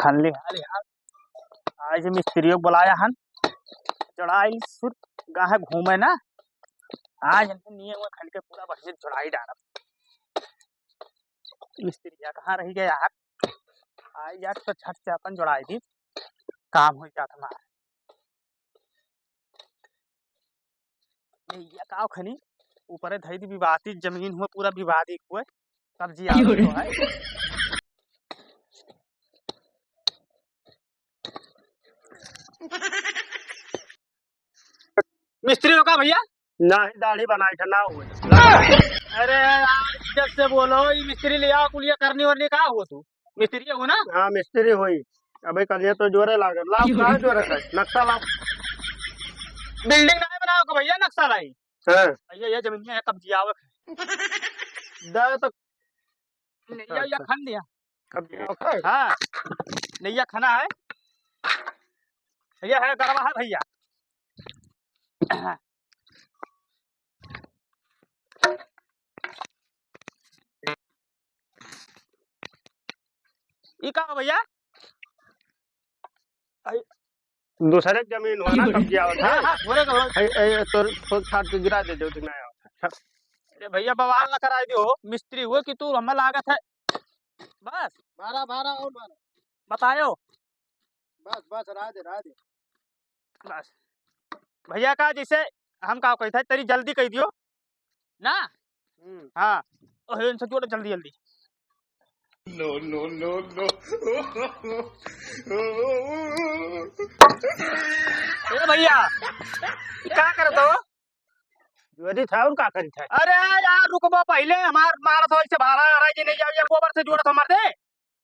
खाली हाल यार आज मिस्त्रियों को बुलाया हन चढ़ाई सुर गाहे घूमे ना आज हमने नियम में खन के पूरा बढ़िया चढ़ाई डाला। मिस्त्रिया कहाँ रही गया यार आज यार तो छत से अपन चढ़ाई थी काम हो जाता हमारा ये काव खनी ऊपर धई दी विवादित जमीन हुआ पूरा विवादित हुआ सब्जी आ तो है। मिस्त्री हो का भैया ना ही दाढ़ी बनाई था ना हुए। अरे यार इज्जत से बोलो ये मिस्त्री ले आओ कुलिया करनी वरनी का हो तू मिस्त्री हो ना। हाँ मिस्त्री हुई अबे कलिया तो जोरे लागल लाओ कहाँ जोरे है नक्शा लाओ बिल्डिंग नहीं बनाओ को भैया नक्शा लाई हाँ भैया ये जमीन है कब्जियावक है दे तो नैया या खन दिया कब्जियावक है हाँ नैया खाना है भैया है गरबा है भैया ये कहा भैया दूसरे जमीन हो ना कब्जियावक हाँ हाँ बोले तो तो छाट के गिरा दे जो दिन आया। अरे भैया बवाल ना कराई दियो मिस्त्री हुए कि तू हमें लागत है बस 12 और 12 बतायो बस रहा दे बस भैया का जैसे हम का कहते हैं तेरी जल्दी कह दियो ना हाँ इनसे जोड़ो जल्दी जल्दी नो ए भैया क्या करते हो जोरी था और का करी था। अरे यार रुकबो पहले हमार मारत हो से भाड़ा आ रहा नहीं जाओ गोबर से जोड़त हमार दे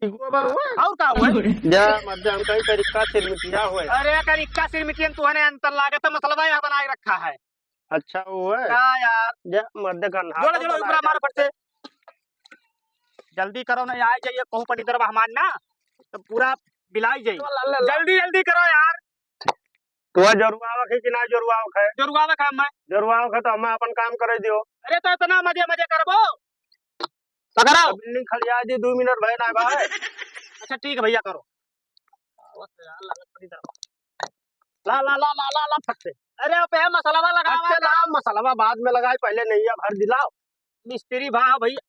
गोबर हुआ और का हुआ जा मध्यम कई तरीका से मिटिया हुआ। अरे कर इक्का सिर मिटियन तू हने अंतर लागत मसला यहाँ बनाए रखा है। अच्छा वो है क्या यार जा मध्य का जोड़ो जोड़ो ऊपर मार फट से जल्दी करो ना आ जाइए कहूं पड़ी तरफ हमार ना तो पूरा बिलाई जाइए जल्दी जल्दी करो यार तो जरुआवक है कि ना जरुआवक है जोरुआवे काम में जरुआवक है तो हमें अपन काम करे दियो। अरे तो इतना मजे मजे करबो पकड़ाओ बिल्डिंग खलिया दी 2 मिनट भय ना भाई। अच्छा ठीक है भैया करो ला ला ला ला ला ला फट से अरे पे मसाला लगावा ना मसाला बाद में लगाए पहले नहीं भर दिलाओ मिस्त्री भा भैया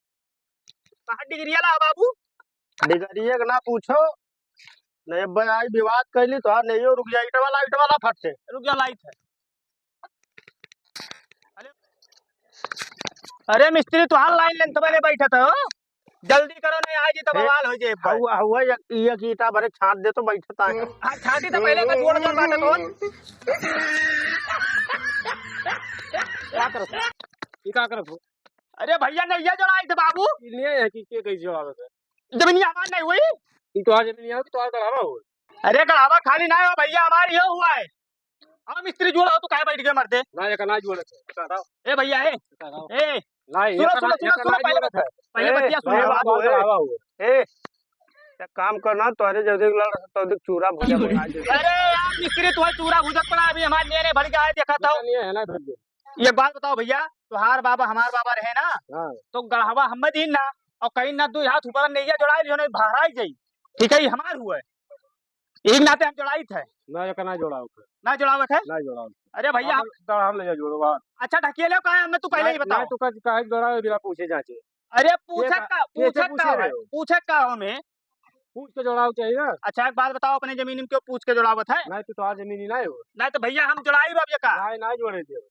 कहाँ डिग्री ला बाबू डिगरिए ना पूछो नहीं भाई विवाद कैली तो नहीं रुक जाए इट वाला फट से रुक जा लाइट है। अरे मिस्त्री तो हाल लाइन लेंथ में बैठा था जल्दी करो नहीं आज तो बवाल हो जाए हुआ हुआ ये की ईटा भरे छाट दे तो बैठता है। हां छाटी तो पहले का जोड़ जोड़ बाटे तो क्या करो अरे भैया नहीं ये जोड़ाई थे बाबू लिए है कि के कैसे जवाब है जमीन आवाज नहीं हुई ई तो आज नहीं आ तो आज गढ़ावा हो। अरे गढ़ावा खाली ना हो भैया हमारी ये हुआ है हम मिस्त्री जोड़ा हो तो काहे बैठ के मरते ना ये ना जोड़े ए भैया ए ना ये सुनो पहले बतिया सुनो बाबू गढ़ावा हो ए काम करना तोरे जल्दी लड़ तो देख चूरा भुजा बना दे। अरे यार मिस्त्री तू चूरा भुजक पड़ा अभी हमारे नेरे भर के आए देखा था है ना ये बात बताओ भैया तुहार बाबा हमार बाबा रहे ना तो गढ़ावा हम दिन ना और कहीं ना दो हाथ ऊपर नैया जोड़ाई लियो नहीं भाराई जाई ठीक है ये हमार हुआ है एक नाते हम जोड़ाई थे ना ये ना जोड़ाओ ना जोड़ावत है ना जोड़ाओ अरे भैया हम ले जोड़ो बात अच्छा ढकेले का है मैं तू पहले ही बता तू काहे जोड़ाओ बिना पूछे जाचे। अरे पूछे का हमें पूछ के जोड़ाओ चाहिए ना। अच्छा एक बात बताओ अपने जमीन में क्यों पूछ के जोड़ावत है नहीं तो आज जमीन नहीं हो नहीं तो भैया हम जोड़ाई बाबू का नहीं जोड़े दियो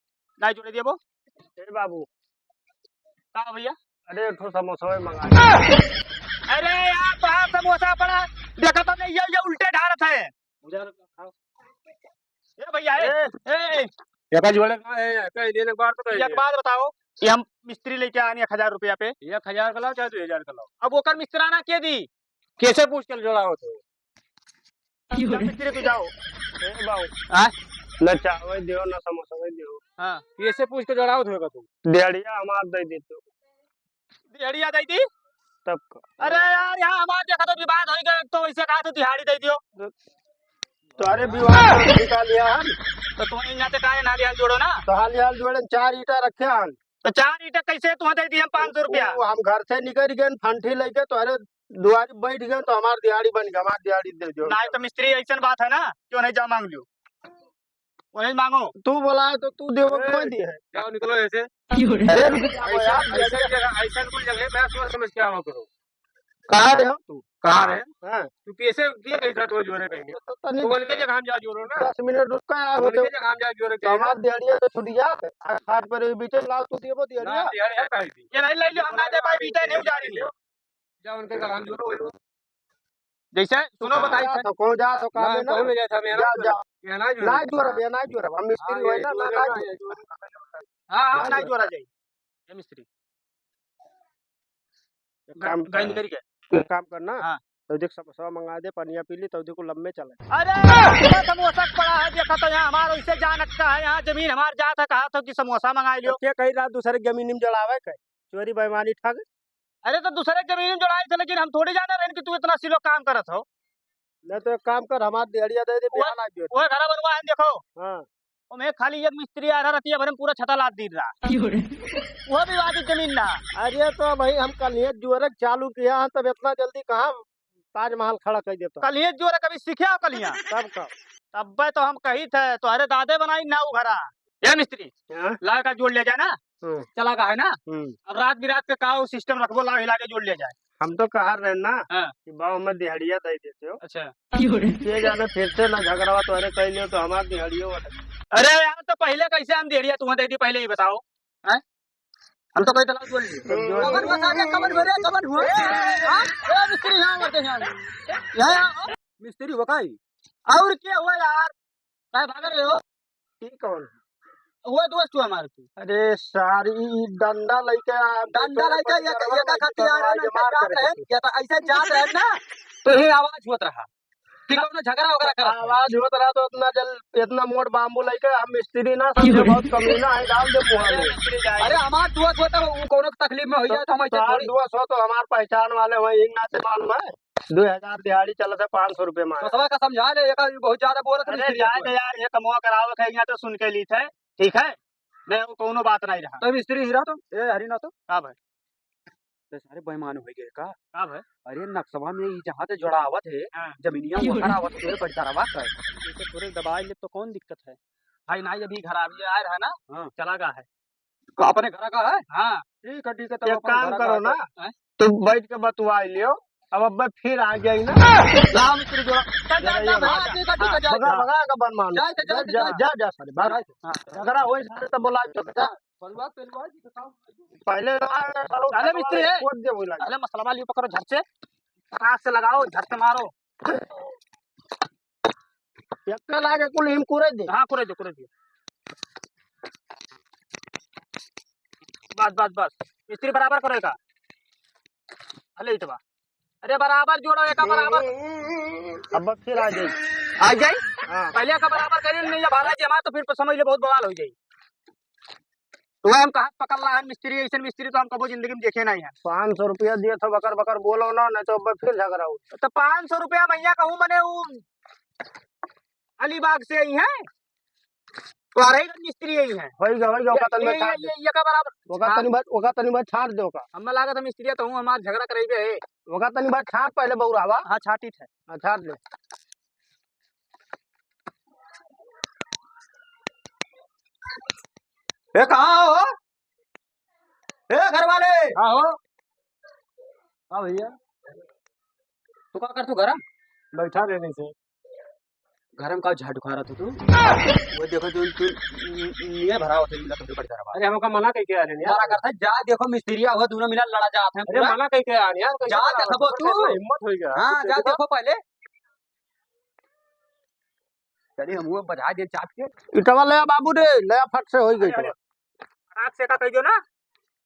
नहीं जोड़े दिए वो ए बाबू का भैया अरे एक समोसा मंगा अरे यार बाहर समोसा पड़ा देखा तो नहीं ये उल्टे ढारत है ये भैया एक जोड़े का है कई दिन बार तो एक बात बताओ ये हम मिस्त्री लेके आने 1000 रुपया पे 1000 का लाओ चाहे 2000 का लाओ अब ओकर मिस्त्राना के दी कैसे पूछ के जोड़ाओ तो मिस्त्री तू जाओ ए बाबू हां न चावल दियो न समोसा दियो हां कैसे पूछ के जोड़ाओ होगा तू डेढ़िया हमार दे दे तो दिहाड़िया दे दी तब अरे यार यहाँ हमारे देखा तो विवाद हो गया तो वैसे कहा तो दिहाड़ी दे दियो तुम्हारे विवाद निकाल लिया हम तो तुम इन जाते काहे ना दिया जोड़ो ना तो हाल हाल जोड़े 4 ईटा रखे हन तो 4 ईटा कैसे तुम दे दी हम 500 रुपया हम घर से निकल गए फंठी लेके तोरे दुआरी बैठ गए तो हमार दिहाड़ी बन गया, हमार दिहाड़ी दे दो। नहीं तो मिस्त्री ऐसा बात है ना, क्यों नहीं जाओ मांग लियो, वही मांगो। तू बोला है तो तू देवो, क्यों दिए है? जाओ निकलो ऐसे। अरे रुक जाओ यार, ऐसा कोई जगह मैं सोच समझ के आवा करो। कहाँ रहे हो तू? कहाँ रहे? हाँ तू कैसे किए कैसा तो जोरे कहेंगे तो तो बोल के जगह हम जा जोरो ना, 10 मिनट रुक का बोल होते के जगह हम जा जोरे तो हमार दिहाड़िया तो छुटिया हाथ पर बीते लाओ, तू देवो दिहाड़िया। यार है काहे थी ये नहीं ले लियो, हम ना दे पाए, बीते नहीं जा रही है। जा उनके घर हम जोरो। जैसे सुनो बताई था तो कौन जा तो काम है ना, कौन ले जाता मैं जा जा ये ना जोरे। ना जोरा बे, ना जोरा हम मिस्त्री होई ना, ना हाँ हाँ नहीं जोड़ा जाए ये मिस्त्री काम गंज करके काम करना। हाँ। तो देख समोसा मंगा दे, पनिया पी ली, तो देखो लंबे चले। अरे पूरा समोसा पड़ा है, देखा तो यहाँ हमारा वैसे जान रखता है, यहाँ जमीन हमार जात है, कहा तो कि समोसा मंगा लियो। क्या कही रात दूसरे जमीन में जड़ावे के चोरी बेईमानी ठग। अरे तो दूसरे जमीन में जोड़ाए थे, लेकिन हम थोड़ी जाना रहे कि तू इतना सिलो काम करत हो। नहीं तो एक काम कर, हमार दिहाड़िया दे दे, बिहान आ जो। वो घर बनवा है देखो, हाँ वो मैं खाली एक मिस्त्री आ रहा रहती है, भरे में पूरा छता लाद दी रहा वो भी वादी जमीन ना। अरे तो भाई हम कल ये जोरक चालू किया है, तब इतना जल्दी कहाँ ताजमहल खड़ा कर देता। कल ये जो कभी सीखे हो कलिया तब का तब तो हम कही थे, तो अरे दादे बनाई ना वो घरा ये मिस्त्री हाँ? ला का जोड़ ले जाए ना, चला का है ना। हम्म। अब रात बिरात के का सिस्टम रखबो, ला हिला के जोड़ ले जाए। हम तो कहा रहे ना हाँ। कि बाबू में दिहाड़िया दे देते हो, अच्छा ये जाने फिर से ना झगड़ा तो अरे कह लियो तो हमार दिहाड़िया वाला। अरे यार तो पहले कैसे हम दे रही है, तुम्हें दे दी पहले ही बताओ हैं? हम तो कहीं तलाक जोड़ लिए कबर बस आ गया, कबर भरे, कबर हुआ हां ए मिस्त्री यहां आते हैं यहां मिस्त्री वकाई और क्या हुआ यार, काय भाग रहे हो? ठीक कौन हुआ दोस्त हुआ हमारे तू। अरे सारी डंडा लेके ये का खाती यार है ना, जात है या तो ऐसे जात है ना, तो ये आवाज होत रहा कि कौन झगड़ा वगैरह कर आवाज होता रहा तो इतना मोट बाम्बू लेके हम मिस्त्री ना समझे, बहुत कमीना है, डाल दे मुंह में। अरे हमार दोस्त होता वो कोनो तकलीफ में हो जाए तो हम ऐसे थोड़ी दोस्त हो तो हमार पहचान वाले वही ना से मालूम है। 2000 दिहाड़ी चला था, 500 रुपए में तो सवा का समझा ले, एक बहुत ज्यादा बोल रहे थे। अरे जाए यार, ये कमुआ करावे कहेंगे तो सुन के ली थे, ठीक है मैं वो कोनो बात नहीं रहा। तो मिस्त्री हीरा तो ए हरी ना तो का भाई तो सारे बेईमान हो गए का। का भाई अरे नक्सवा में जहाँ से जोड़ावत है हाँ। जमीनिया वो खरावत है बढ़ता रवा कर इसे पूरे दबाई ले तो कौन दिक्कत है। भाई ना अभी खराबी आया रहा ना, हाँ। चला गया है तो अपने घर का है। हाँ ठीक है ठीक है, एक काम करो ना, हैं? तुम बैठ के बतवा लियो, अब फिर आ गई ना लाओ मिस्त्री जोड़ा भगा भगा का बन मान जा, जा, जा जा जा सारे बाहर झगड़ा होई सारे तो बोला तो जा पहले अरे मिस्त्री है, कोट दे बोला अरे मसला वाली पकड़ो, झट से हाथ से लगाओ, झट से मारो। एक लागे कुल हिम कुरे दे। हाँ कुरे दो बस बस बस, मिस्त्री बराबर करेगा। अले इतवा अरे बराबर जोड़ो, एक बराबर अब फिर आ जाए आ जाए। हाँ। पहले का बराबर करें नहीं, जब हारा जमा तो फिर समझ ले बहुत बवाल हो जाए। तो हम कहा पकड़ रहा है मिस्त्री, ऐसे मिस्त्री तो हम कभी जिंदगी में देखे नहीं है। 500 रुपया दिए तो बकर बकर बोलो ना, नहीं तो अब फिर झगड़ा हो। तो 500 रुपया मैया कहूँ मैंने वो अलीबाग से आई है, तो आ रही मिस्त्री यही है। होइगा ओका तनी में छाड़ दे, ये का बराबर ओका तनी में छाड़ दे ओका। हमें लगा था मिस्त्री तो हूँ, हमारा झगड़ा करेंगे। ओका तनी में छाड़ पहले बउरावा। हाँ छाटी थे, हाँ छाड़ दे। ए कहाँ हो ए घर वाले। हाँ हो हाँ भैया तू क्या कर तू घर बैठा रहने से घर में का झाड़ू खा रहा था तू वो देखो तू ये भरा होता है तो बढ़ता रहा। अरे हमका मना कह के आ रहे हैं मना करता है जा देखो मिस्त्रिया हो दोनों मिला लड़ा जाते हैं। अरे मना कह के आ रहे हैं जा देखो तू हिम्मत हो गया। हाँ जा देखो पहले चलिए हम वो बजा दे चाट के इटवा ले बाबू रे, ले फट से हो गई तो रात से का कह दो ना,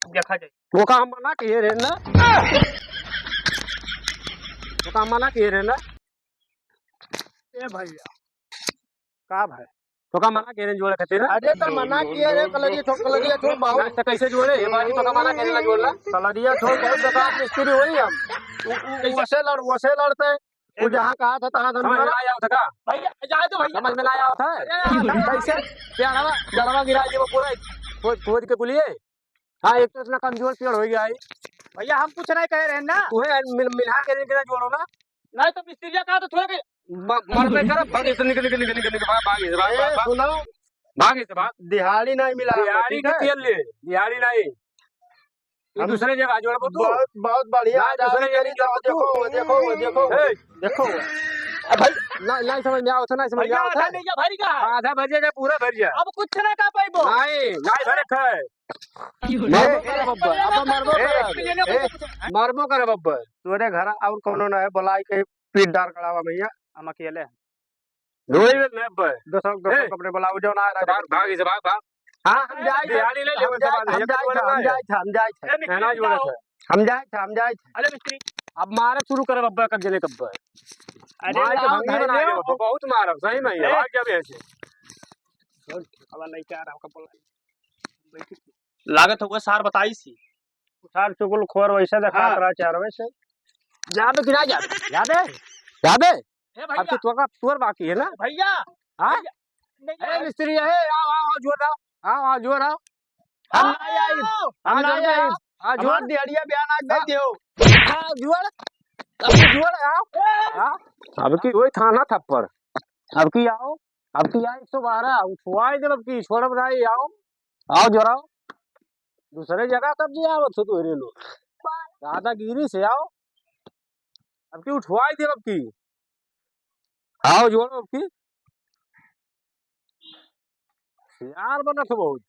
देखा जाए। वो का मना किए रे ना, वो का मना किए रे ना। ए भैया का भाई तो का मना केरे जोड़े खातिर। अरे तो मना किए रे, कलरिया छोड़ बहुत तो कैसे जोड़े ये बात तो का मना केरे ला जोड़ला कलरिया छोड़ बहुत बेकार मिस्त्री हुई हम वसे लड़ते वो जहाँ कहा था तहाँ समझ में आया था का भैया जाए तो भैया, समझ में आया था कैसे प्यारा जड़वा गिरा दी वो पूरा खोद खोद के कुलिए। हाँ एक तो इतना कमजोर पेड़ हो गया है भैया हम कुछ नहीं कह रहे हैं ना। तुम्हें मिला के नहीं जोड़ो ना। नहीं तो मिस्त्रिया कहा तो थोड़े मर पे कर भाग इसे निकल निकल निकल निकल भाग इसे भाग सुनो, भाग इसे भाग। दिहाड़ी नहीं मिला, दिहाड़ी ठीक की है? तेल ले, दिहाड़ी नहीं। हम दूसरे जगह जोड़ तू। बहुत बहुत बढ़िया। ना, दूसरे जगह देखो देखो देखो देखो देखो। भाई नहीं समझ में आओ, नहीं समझ में भैया आओ। आधा नहीं भरी का है। आधा भर जाएगा, पूरा भर जाए। अब कुछ नहीं कह पाइबो। नहीं नहीं भरे खाए। मरबो करे बब्बर, अब मरबो करे, मरबो करे बब्बर। तोरे घर और कोनो ना है, बोलाई के पीठ डार कड़ावा भैया। हम अकेले हैं। रोई में नब्बे। दोस्तों कपड़े बोलाओ जो ना है। भाग इसे भाग भाग। हाँ हम जाए दिहाड़ी ले ले, हम जाए। अरे मिस्त्री अब मारे शुरू करे बब्बर कब जने कब्बर। अरे मार के लाओ, भंगी धैर्य बना लो। के बहुत मारब सही में ये भाग जाबे ऐसे। अब नहीं कह रहा आपका बोला। लागत होगा सार बताई सी। सार चुगल खोर वैसे देखा हाँ। करा चार वैसे। जाबे कि ना जाबे? जाबे जाबे। ए अब भैया तो तोर बाकी है ना। भैया हाँ नहीं ए मिस्त्री है, आओ आओ जोर आओ, आओ आओ जोर आओ, हम नहीं आई, हम नहीं आई। हाँ जोर, हमार दिहाड़िया बयान आ गई दियो। हाँ जोर, अब जोर आओ। हाँ अब की वही थाना थप्पड़। अब की आओ, अब की आई 112 उठवाई दे, अब की छोड़ब नहीं। आओ आओ जोर आओ। दूसरे जगह कब जी आओ तो तोरे लो दादागिरी से आओ। अब की उठवाई दे, अब की आओ जोड़ो। अब की यार बनत बहुत।